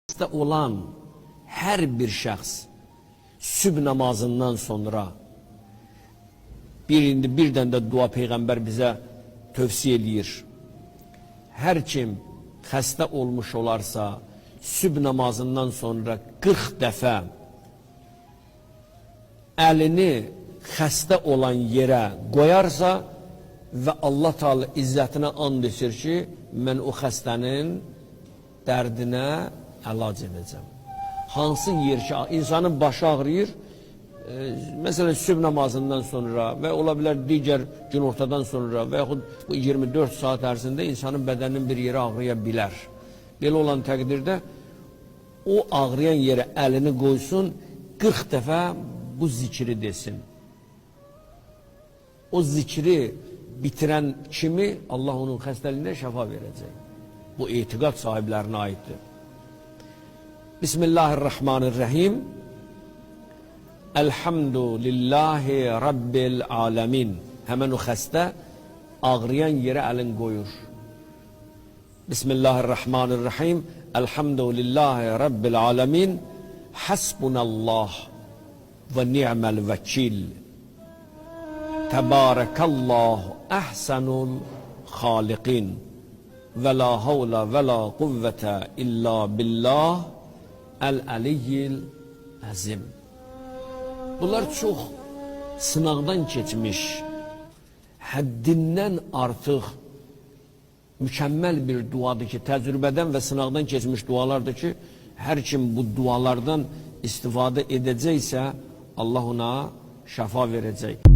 Xəstə olan hər bir şəxs sübh namazından sonra birdən də dua Peyğəmbər bizə tövsiyə eləyir. Hər kim xəstə olmuş olarsa sübh namazından sonra 40 dəfə əlini xəstə olan yerə qoyarsa və Allah Teala izzətinə and içir ki, mən o xəstənin dərdinə əlac edəcəm. Hansı yer ki, insanın başı ağrıyır, məsələn, sübh namazından sonra və ola bilər digər günortadan sonra və yaxud bu 24 saat ərzində insanın bədəninin bir yeri ağrıya bilər. Belə olan təqdirdə o ağrıyan yerə əlini qoysun, 40 dəfə bu zikri desin. O zikri bitirən kimi Allah onun xəstəliyinə şəfa verəcək. Bu etiqad sahiblərinə aiddir. Bismillahirrahmanirrahim. Elhamdülillahi Rabbil alemin. Həmən o xəstə ağrıyan yerə əlin qoyur. Bismillahirrahmanirrahim. Elhamdülillahi Rabbil alemin. Hasbunallah ve ni'mel vekil. Tebârekallahu ahsanul halikin. Ve la havle ve la kuvvete illa billah el-aliyyil azim. Bunlar çox sınaqdan keçmiş, həddindən artıq mükəmməl bir duadır ki, təcrübədən və sınaqdan keçmiş dualardır ki, hər kim bu dualardan istifadə edəcəksə, Allah ona şəfa verəcək.